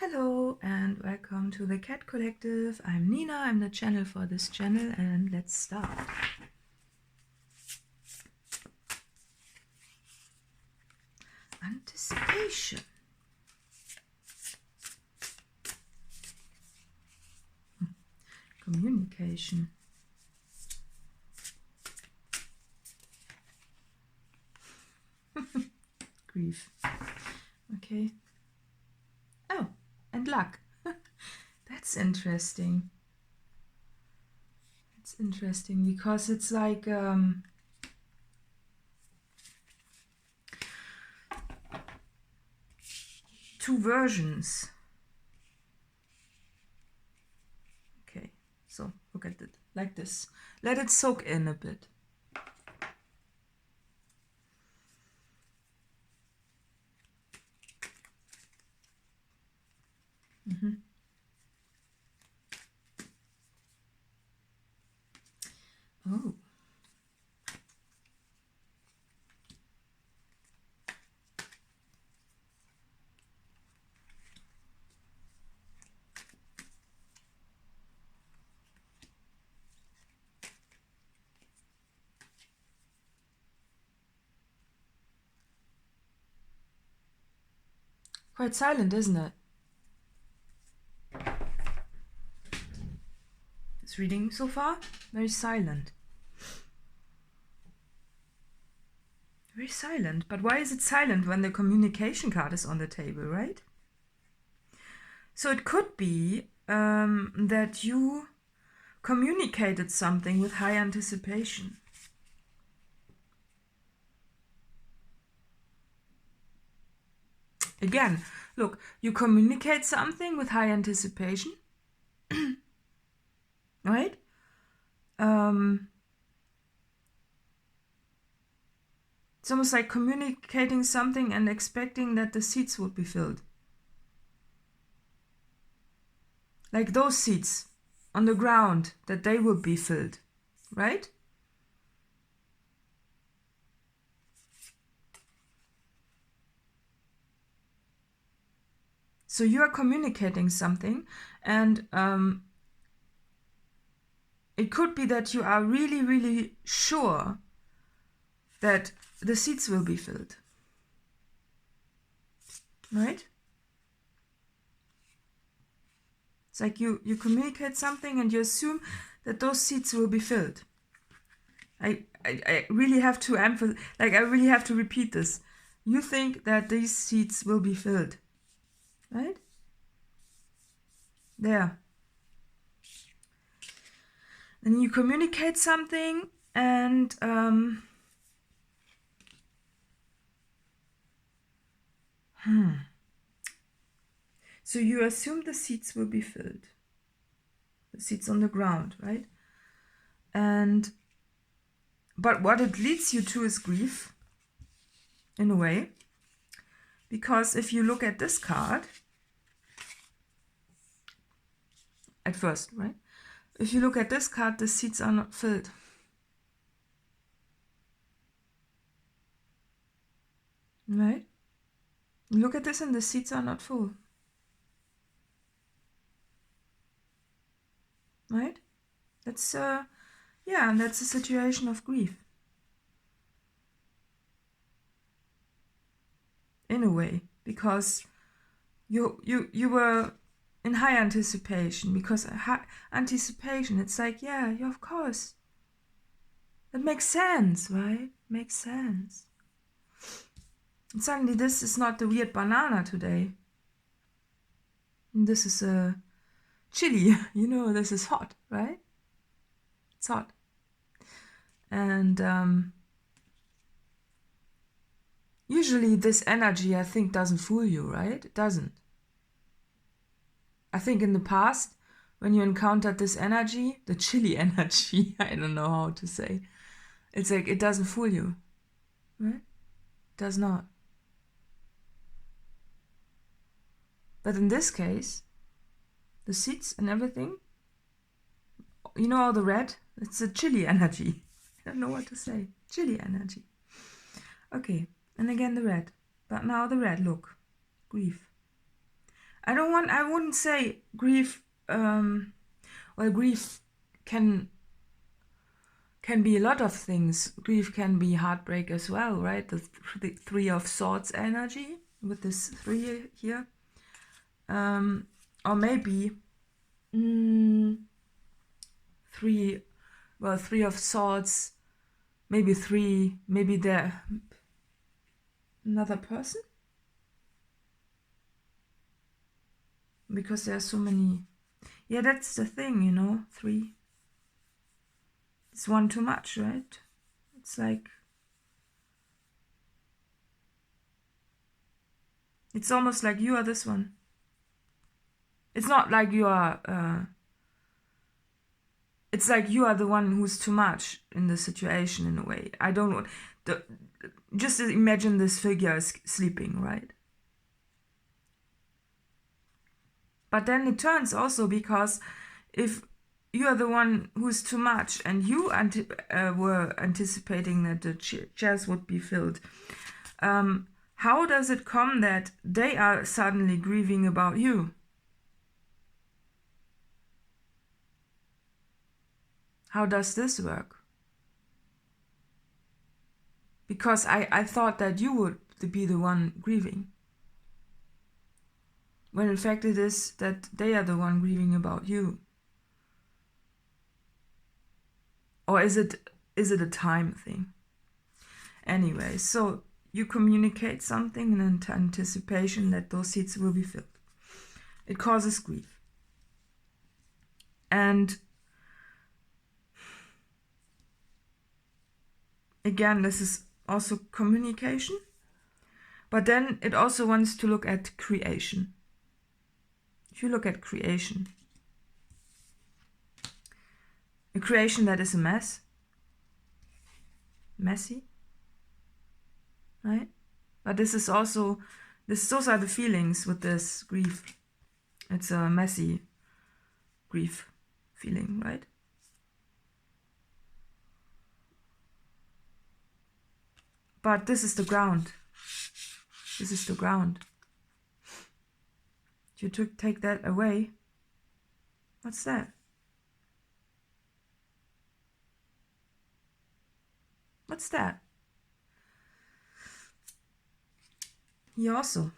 Hello and welcome to the Cat Collective. I'm Nina, I'm the channel for this channel, and let's start. Anticipation. Communication. Grief. Okay. Oh, and luck. That's interesting. It's interesting because it's like two versions. Okay, so look at it like this. Let it soak in a bit. Oh. Quite silent, isn't it? This reading so far, very silent. Very silent. But why is it silent when the communication card is on the table, right? So it could be that you communicated something with high anticipation. Again, look, you communicate something with high anticipation, right? It's almost like communicating something and expecting that the seats would be filled. Like those seats on the ground, that they would be filled, right? So you are communicating something, and it could be that you are really, really sure that the seats will be filled, right? It's like you communicate something and you assume that those seats will be filled. I really have to emphasize, like I really have to repeat this. You think that these seats will be filled, right? There. And you communicate something, and so you assume the seats will be filled. The seats on the ground, right? But what it leads you to is grief, in a way. Because if you look at this card, at first, right? If you look at this card, the seats are not filled. Right? You look at this and the seats are not full. Right? That's yeah, and that's a situation of grief. In a way, because you were in high anticipation, because anticipation, it's like, yeah, of course. That makes sense, right? Makes sense. And suddenly this is not the weird banana today. And this is a chili, you know, this is hot, right? It's hot. And usually this energy, I think, doesn't fool you, right? It doesn't. I think in the past, when you encountered this energy, the chili energy, I don't know how to say, it's like it doesn't fool you, right? It does not. But in this case, the seats and everything, you know, all the red, it's a chili energy. I don't know what to say. Chili energy. Okay, and again the red. But now the red, look. Grief. I wouldn't say grief, well, grief can be a lot of things. Grief can be heartbreak as well, right? The Three of Swords energy with this 3 here. Or maybe Three of Swords, maybe they're another person, because there are so many. Yeah, that's the thing, you know. 3, it's one too much, right? It's like, it's almost like you are this one. It's not like you are it's like you are the one who's too much in the situation, in a way. I don't know. Just imagine this figure is sleeping, right? But then it turns also, because if you are the one who's too much and you were anticipating that the chairs would be filled, how does it come that they are suddenly grieving about you? How does this work? Because I thought that you would be the one grieving, when in fact it is that they are the one grieving about you. Or is it a time thing? Anyway, so you communicate something in anticipation that those seats will be filled. It causes grief. And again, this is also communication, but then it also wants to look at creation. If you look at creation, a creation that is a mess, messy, right? But this is also, those are the feelings with this grief. It's a messy grief feeling, right? But this is the ground. This is the ground. If you take that away, what's that? What's that? Here also.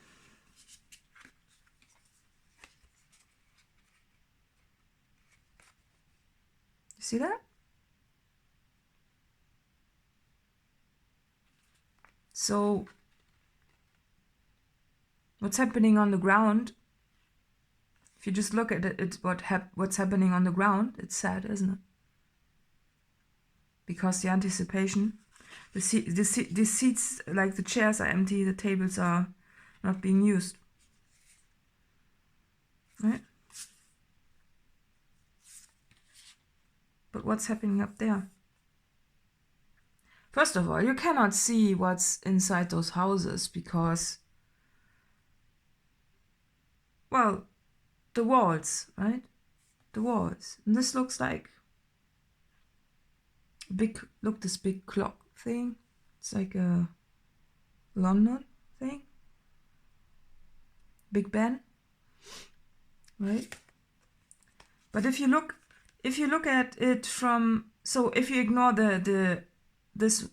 You see that? So what's happening on the ground, if you just look at it, what's happening on the ground, it's sad, isn't it? Because the anticipation, the seats, like the chairs are empty, the tables are not being used, right? But what's happening up there? First of all, you cannot see what's inside those houses because, well, the walls, right? The walls. And this looks like this big clock thing. It's like a London thing. Big Ben, right? But if you look at it from, so if you ignore this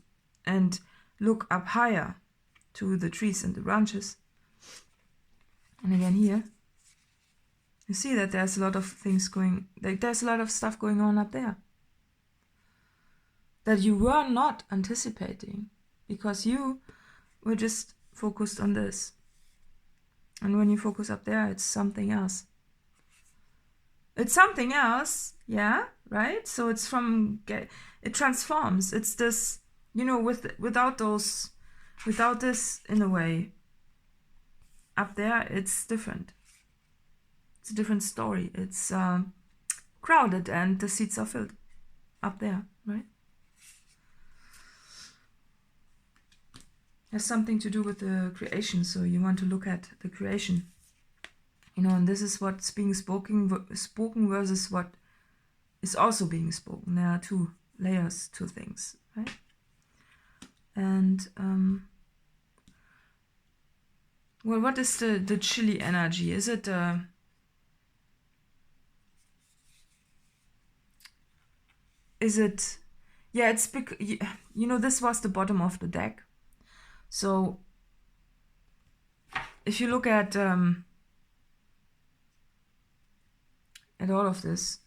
and look up higher to the trees and the branches, and again here, you see that there's a lot of things there's a lot of stuff going on up there that you were not anticipating because you were just focused on this. And when you focus up there, it's something else. It's something else, yeah, right? So it's it transforms. It's this, you know, without this, in a way, up there, it's different. It's a different story. It's crowded and the seats are filled up there, right? Has something to do with the creation, so you want to look at the creation. You know, and this is what's being spoken versus what is also being spoken. There are two layers to things, right? And Well, what is the chilly energy? Is it yeah, it's you know, this was the bottom of the deck. So if you look at all of this,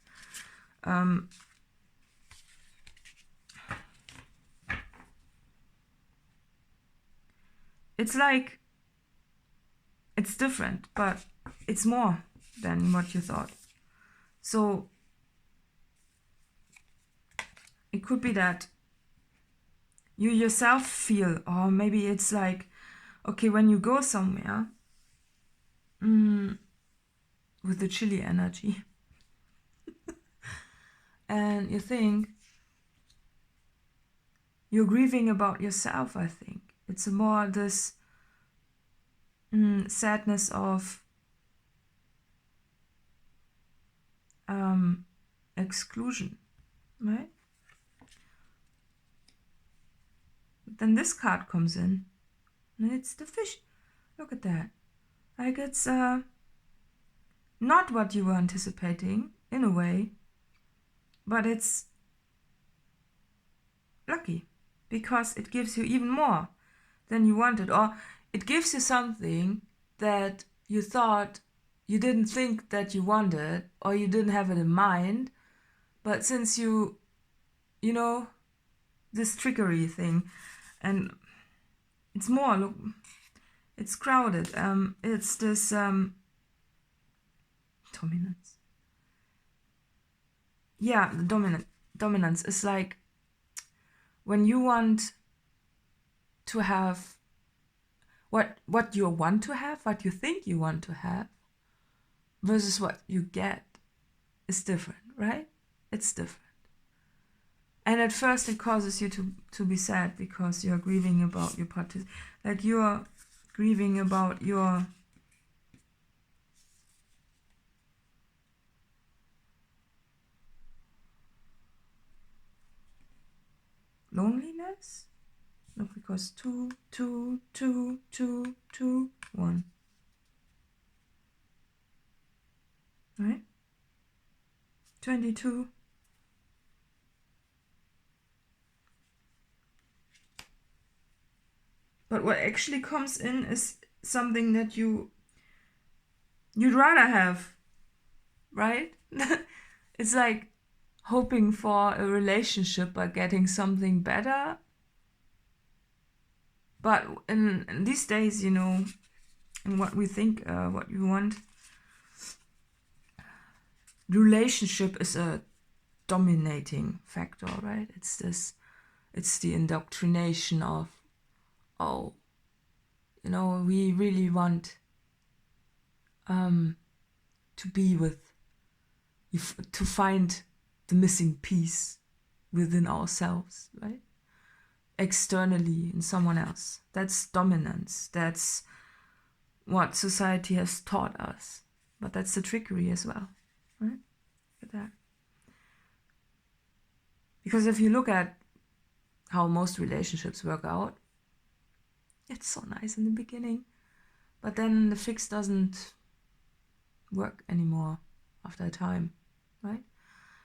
it's like, it's different, but it's more than what you thought. So it could be that you yourself feel, or maybe it's like, okay, when you go somewhere with the chilly energy and you think you're grieving about yourself, I think. It's more this sadness of exclusion, right? Then this card comes in, and it's the fish. Look at that. Like, it's not what you were anticipating, in a way, but it's lucky, because it gives you even more than you wanted, or it gives you something that you thought you didn't think that you wanted, or you didn't have it in mind, but since you know, this trickery thing, and it's more, look, it's crowded, it's this dominance. Yeah, the dominance is like when you want to have what you want to have, what you think you want to have, versus what you get is different, right? It's different. And at first it causes you to be sad, because you're grieving about your like you're grieving about your loneliness. No, because 2, 2, 2, 2, 2, 1. Right? 22. But what actually comes in is something that you'd rather have, right? It's like hoping for a relationship by getting something better. But in these days, you know, and what we think, what we want, relationship is a dominating factor, right? It's the indoctrination of, oh, you know, we really want to be with, to find the missing piece within ourselves, right? Externally in someone else. That's dominance. That's what society has taught us. But that's the trickery as well, right? Look at that. Because if you look at how most relationships work out, it's so nice in the beginning, but then the fix doesn't work anymore after a time, right?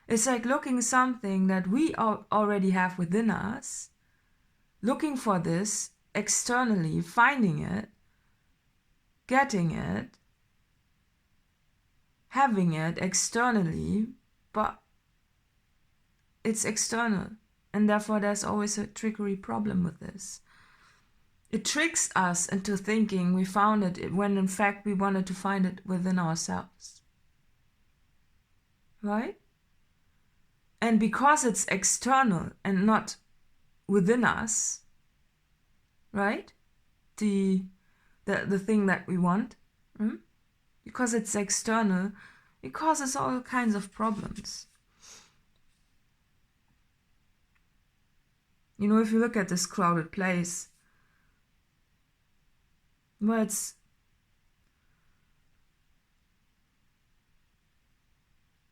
It's like looking something that we already have within us, looking for this externally, finding it, getting it, having it externally, but it's external, and therefore there's always a trickery problem with this. It tricks us into thinking we found it when in fact we wanted to find it within ourselves, right? And because it's external and not within us, right? The thing that we want, because it's external, it causes all kinds of problems. You know, if you look at this crowded place, well,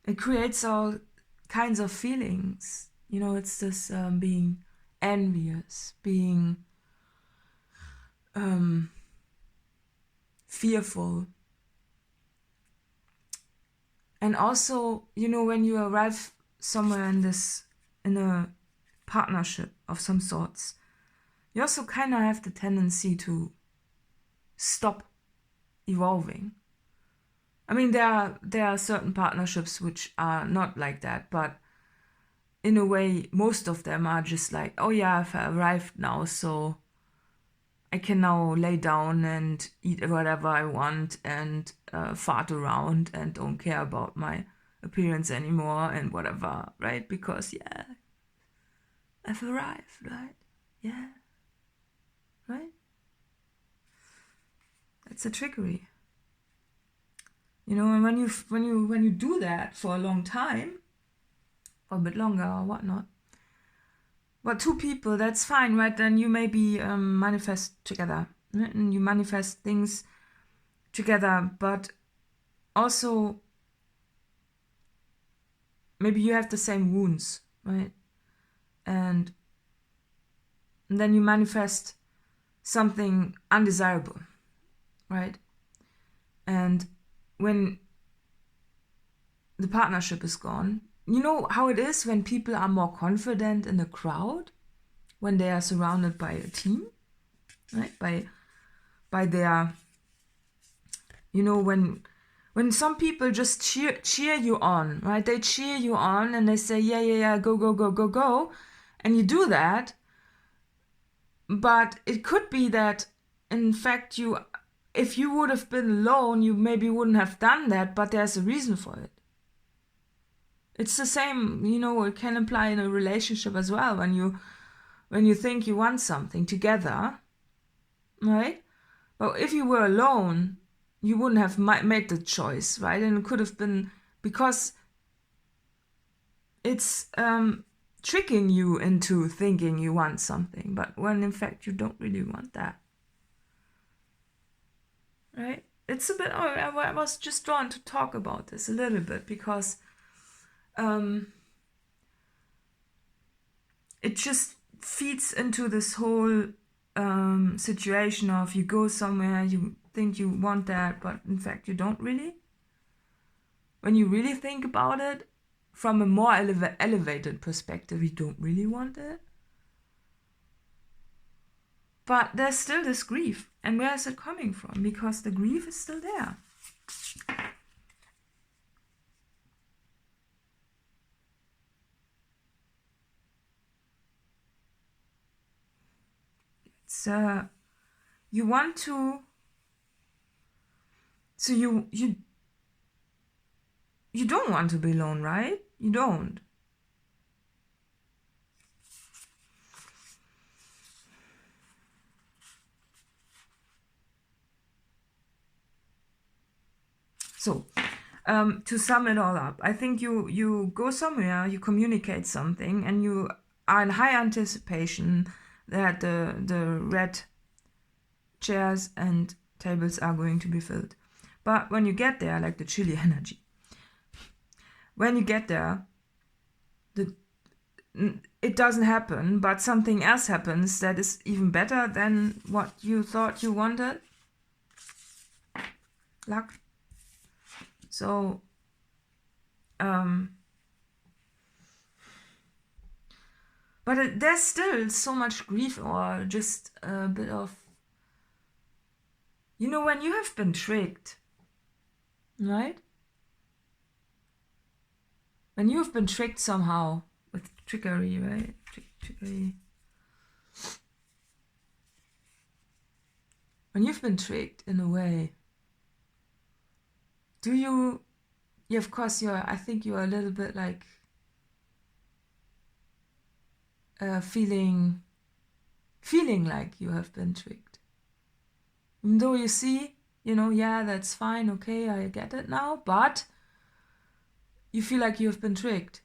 it creates all kinds of feelings. You know, it's this being envious, being fearful. And also, you know, when you arrive somewhere in a partnership of some sorts, you also kind of have the tendency to stop evolving. I mean, there are certain partnerships which are not like that, but in a way, most of them are just like, oh yeah, I've arrived now, so I can now lay down and eat whatever I want and fart around and don't care about my appearance anymore and whatever, right? Because, yeah, I've arrived, right? Yeah, right? That's a trickery. You know, and when you do that for a long time, or a bit longer or whatnot, but two people, that's fine, right? Then you maybe manifest together, right? And you manifest things together, but also maybe you have the same wounds, right? And then you manifest something undesirable, right? And when the partnership is gone, you know how it is when people are more confident in a crowd, when they are surrounded by a team, right? By their, you know, when some people just cheer you on, right? They cheer you on and they say, yeah, go, go, go, go, go. And you do that. But it could be that, in fact, if you would have been alone, you maybe wouldn't have done that, but there's a reason for it. It's the same, you know, it can apply in a relationship as well. When you think you want something together, right? But if you were alone, you wouldn't have made the choice, right? And it could have been because it's tricking you into thinking you want something, but when in fact you don't really want that, right? It's a bit, I was just drawn to talk about this a little bit because it just feeds into this whole situation of you go somewhere, you think you want that, but in fact you don't really. When you really think about it, from a more elevated perspective, you don't really want it. But there's still this grief. And where is it coming from? Because the grief is still there. It's you want to, so you don't want to be alone, right? You don't. So, to sum it all up, I think you go somewhere, you communicate something, and you are in high anticipation that the red chairs and tables are going to be filled. But when you get there, like the chili energy, when you get there, it doesn't happen, but something else happens that is even better than what you thought you wanted. Luck. So, but there's still so much grief, or just a bit of, you know, when you have been tricked, right? When you have been tricked somehow with trickery, right? Trickery. When you've been tricked in a way, do you? Yeah, of course I think you're a little bit like feeling like you have been tricked. Even though you see, you know, yeah, that's fine, okay, I get it now, but you feel like you have been tricked.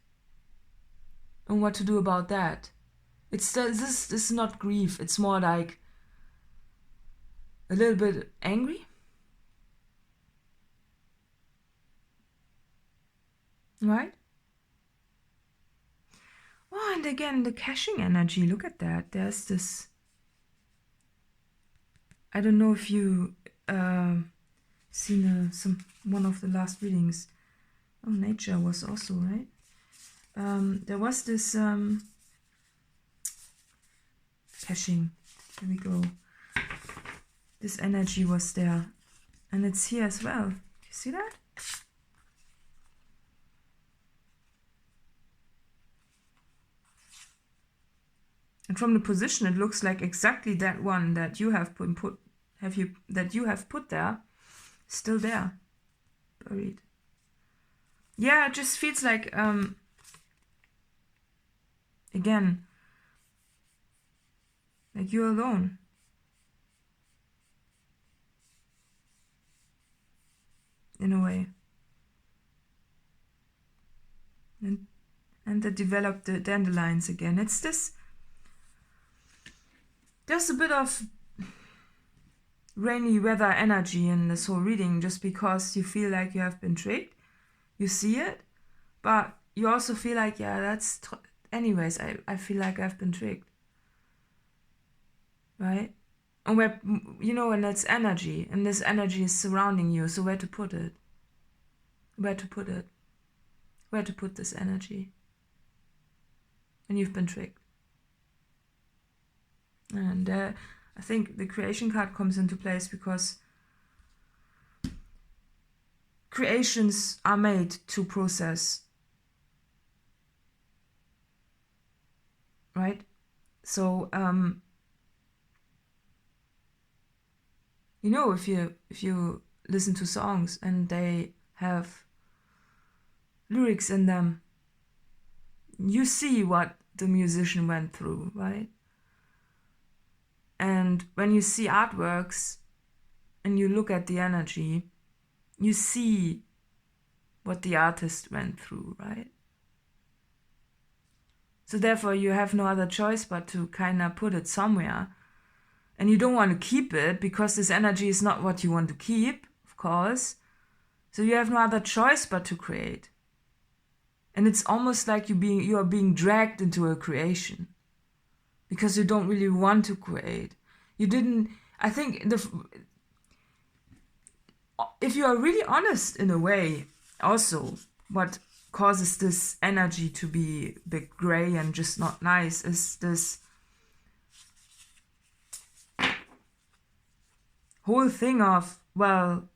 And what to do about that? This is not grief, it's more like a little bit angry. Right? Oh, and again, the caching energy, look at that. There's this, I don't know if you seen one of the last readings. Oh, nature was also, right? There was this caching. Here we go. This energy was there. And it's here as well. Do you see that? And from the position, it looks like exactly that one that you have put there, still there, buried. Yeah, it just feels like again, like you're alone. In a way. And they developed the dandelions again. It's this. There's a bit of rainy weather energy in this whole reading, just because you feel like you have been tricked. You see it, but you also feel like, yeah, that's... Anyways, I feel like I've been tricked. Right? And where, you know, and it's energy, and this energy is surrounding you, so where to put it? Where to put it? Where to put this energy? And you've been tricked. And I think the creation card comes into place because creations are made to process. Right? So, you know, if you listen to songs and they have lyrics in them, you see what the musician went through, right? And when you see artworks and you look at the energy, you see what the artist went through, right? So therefore you have no other choice but to kind of put it somewhere. And you don't want to keep it because this energy is not what you want to keep, of course. So you have no other choice but to create. And it's almost like you are being dragged into a creation because you don't really want to create. You didn't, I think, if you are really honest in a way, also, what causes this energy to be a bit gray and just not nice is this whole thing of, well,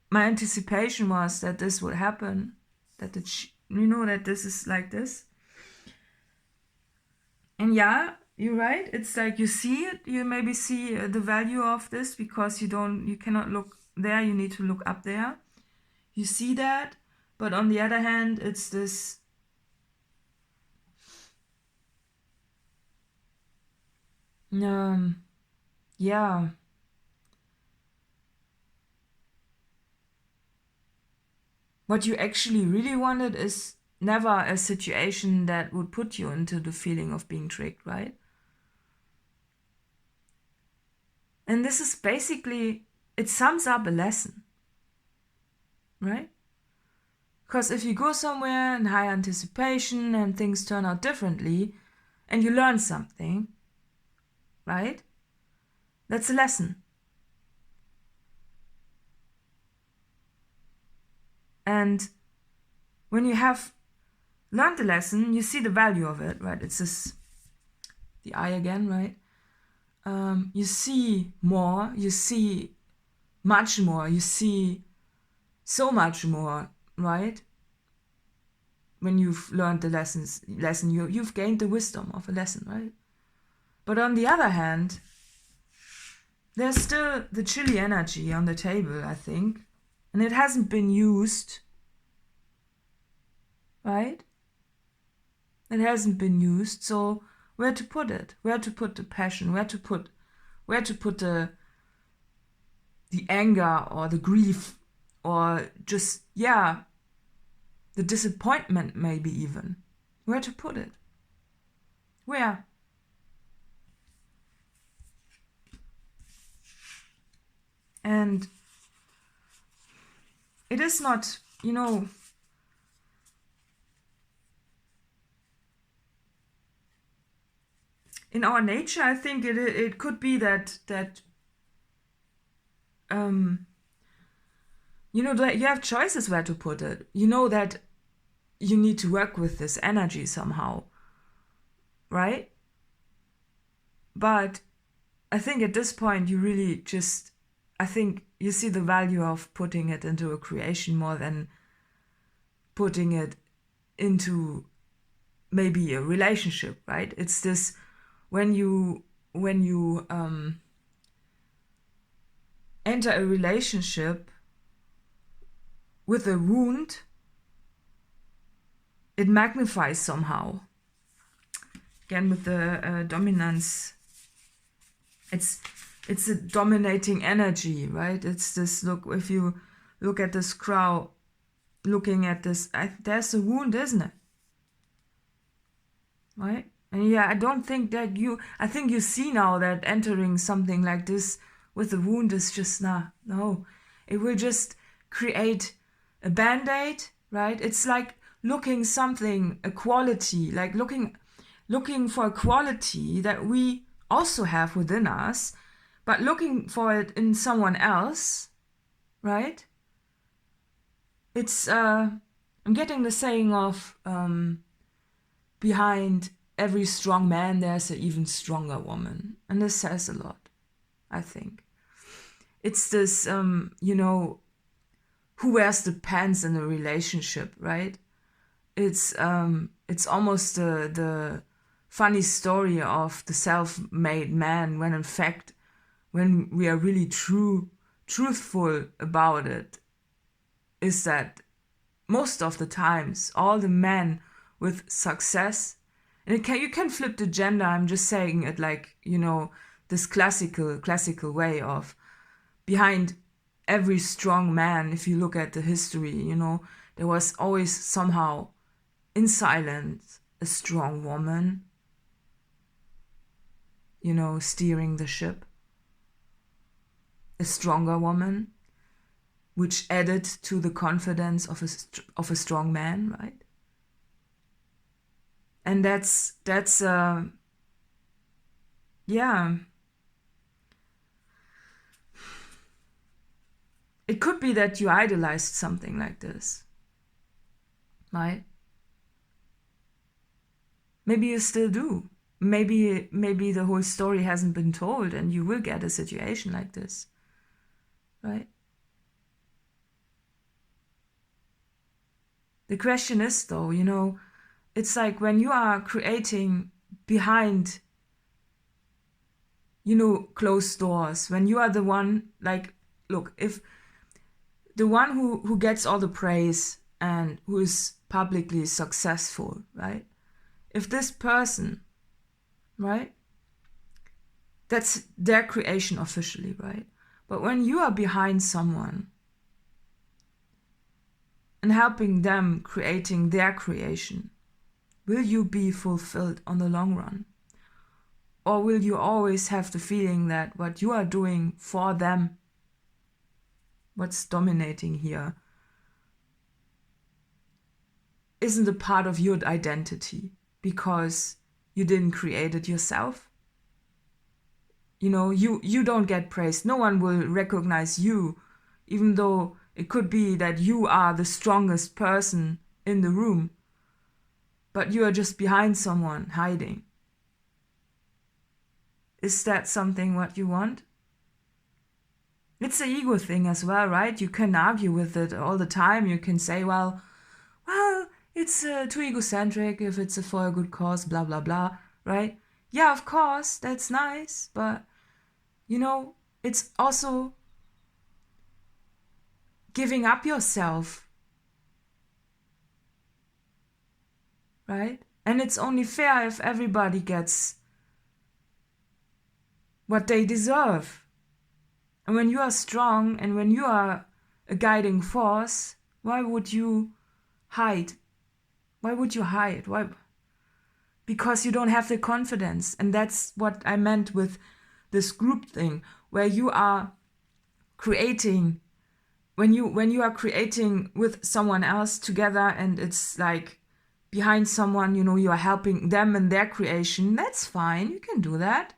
my anticipation was that this would happen, that that this is like this. And yeah, you're right. It's like you see it, you maybe see the value of this because you cannot look there, you need to look up there. You see that, but on the other hand, it's this yeah. What you actually really wanted is never a situation that would put you into the feeling of being tricked, right? And this is basically, it sums up a lesson, right? Because if you go somewhere in high anticipation and things turn out differently and you learn something, right? That's a lesson. And when you have learned the lesson, you see the value of it, right? It's this, the eye again, right? You see more, you see much more, you see so much more, right? When you've learned the lesson, you've gained the wisdom of a lesson, right? But on the other hand, there's still the chilly energy on the table, I think, and it hasn't been used, right? It hasn't been used, so where to put it? Where to put the passion? Where to put the anger or the grief or just, yeah, the disappointment maybe even. Where to put it? Where? And it is not, in our nature, I think it could be that you know, that you have choices where to put it. You know that you need to work with this energy somehow, right? But I think at this point you really just, I think you see the value of putting it into a creation more than putting it into maybe a relationship, right? It's this, when you enter a relationship with a wound, it magnifies somehow. Again, with the dominance, it's a dominating energy, right? It's this, look, if you look at this crow, looking at this, there's a wound, isn't it? Right? And yeah, I don't think that I think you see now that entering something like this with a wound is just, no. It will just create a band-aid, right? It's like looking something, a quality, like looking for a quality that we also have within us, but looking for it in someone else, right? It's, I'm getting the saying of, behind every strong man, there's an even stronger woman. And this says a lot, I think. It's this, you know, who wears the pants in a relationship, right? It's almost the funny story of the self-made man, when in fact, when we are really truthful about it, is that most of the times, all the men with success, and you can flip the gender, I'm just saying it like, you know, this classical way of, behind every strong man, if you look at the history, you know, there was always somehow, in silence, a strong woman, you know, steering the ship. A stronger woman, which added to the confidence of a strong man, right? And that's yeah. It could be that you idolized something like this, right? Maybe you still do. Maybe the whole story hasn't been told and you will get a situation like this, right? The question is, though, you know, it's like when you are creating behind, you know, closed doors, when you are the one, like, look, if the one who gets all the praise and who is publicly successful, right? If this person, right, that's their creation officially, right? But when you are behind someone and helping them creating their creation, will you be fulfilled on the long run? Or will you always have the feeling that what you are doing for them, what's dominating here, isn't a part of your identity because you didn't create it yourself? You know, you don't get praised. No one will recognize you, even though it could be that you are the strongest person in the room, but you are just behind someone hiding. Is that something what you want? It's an ego thing as well, right? You can argue with it all the time. You can say, well, it's too egocentric if it's for a good cause, blah, blah, blah, right? Yeah, of course, that's nice, but, you know, it's also giving up yourself, right? And it's only fair if everybody gets what they deserve. And when you are strong and when you are a guiding force, why would you hide? Why would you hide? Why? Because you don't have the confidence. And that's what I meant with this group thing, where you are creating, when you are creating with someone else together, and it's like behind someone, you know, you are helping them in their creation. That's fine. You can do that.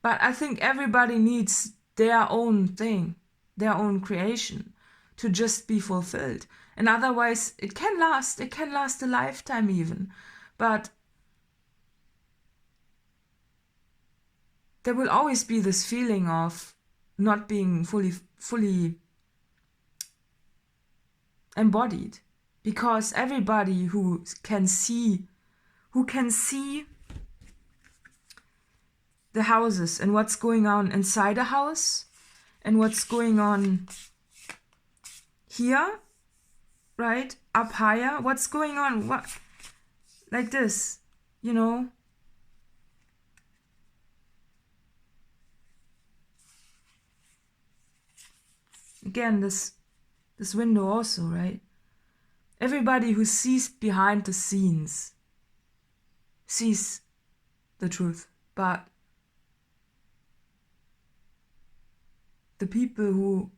But I think everybody needs their own thing, their own creation to just be fulfilled. And otherwise, it can last a lifetime even. But there will always be this feeling of not being fully embodied. Because everybody who can see the houses and what's going on inside a house and what's going on here, right? Up higher, what's going on? What, like this, you know? Again, this window also, right? Everybody who sees behind the scenes sees the truth, but the people who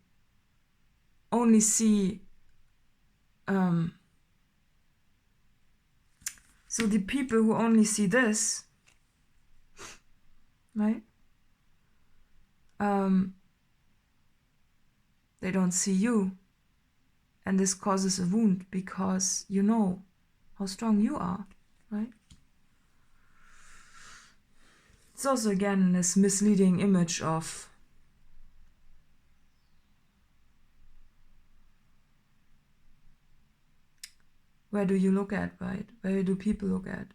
only see so the people who only see this, right? They don't see you. And this causes a wound because you know how strong you are, right? It's also, again, this misleading image of where do you look at, right? Where do people look at?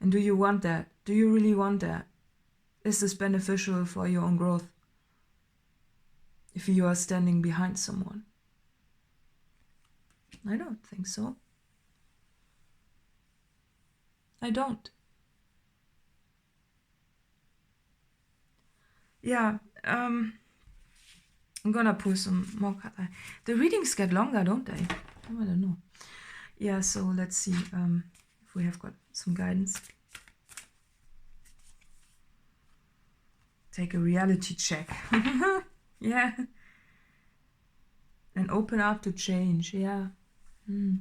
And do you want that? Do you really want that? Is this beneficial for your own growth? If you are standing behind someone? I don't think so. I don't. Yeah, I'm gonna pull some more cards. The readings get longer, don't they? I don't know. Yeah, so let's see if we have got some guidance. Take a reality check. Yeah. And open up to change, yeah. I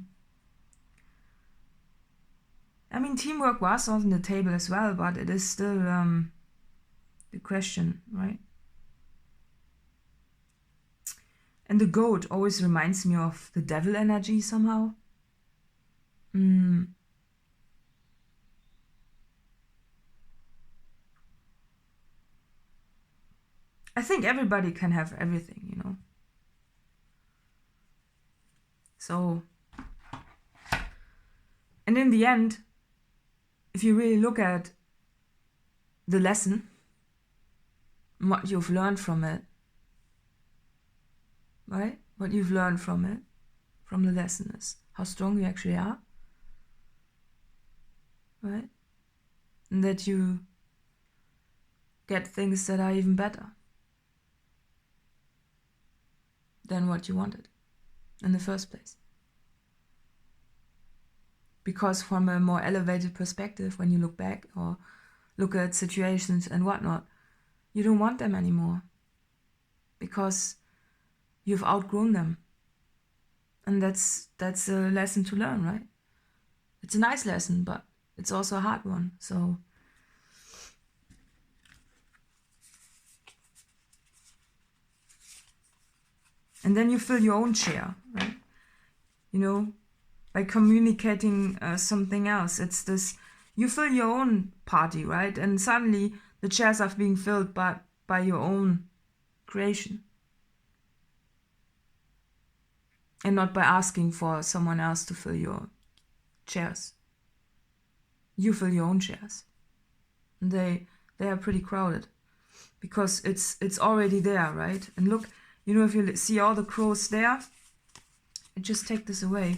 mean, teamwork was on the table as well, but it is still the question, right? And the goat always reminds me of the devil energy somehow. I think everybody can have everything, you know. So, and in the end, if you really look at the lesson, what you've learned from it, right? What you've learned from it, from the lesson is how strong you actually are, right? And that you get things that are even better than what you wanted in the first place. Because from a more elevated perspective, when you look back or look at situations and whatnot, you don't want them anymore because you've outgrown them. And that's a lesson to learn, right? It's a nice lesson, but it's also a hard one. So and then you fill your own chair, right? You know, by communicating something else. It's this, you fill your own party, right? And suddenly the chairs are being filled by your own creation. And not by asking for someone else to fill your chairs. You fill your own chairs. And they are pretty crowded. Because it's already there, right? And look, you know, if you see all the crows there, just take this away.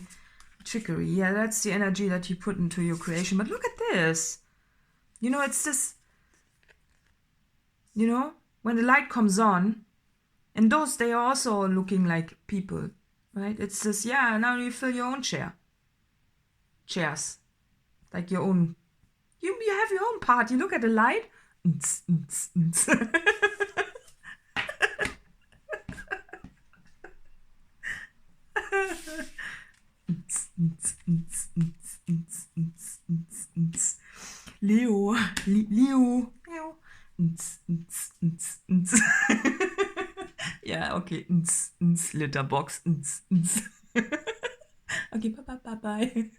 Trickery, yeah, that's the energy that you put into your creation. But look at this. You know, it's this, you know, when the light comes on, and those, they are also looking like people, right? It's this, yeah, now you fill your own chairs, like your own, you have your own part. You look at the light, Liu. Ja, okay. Litterbox. Okay, bye.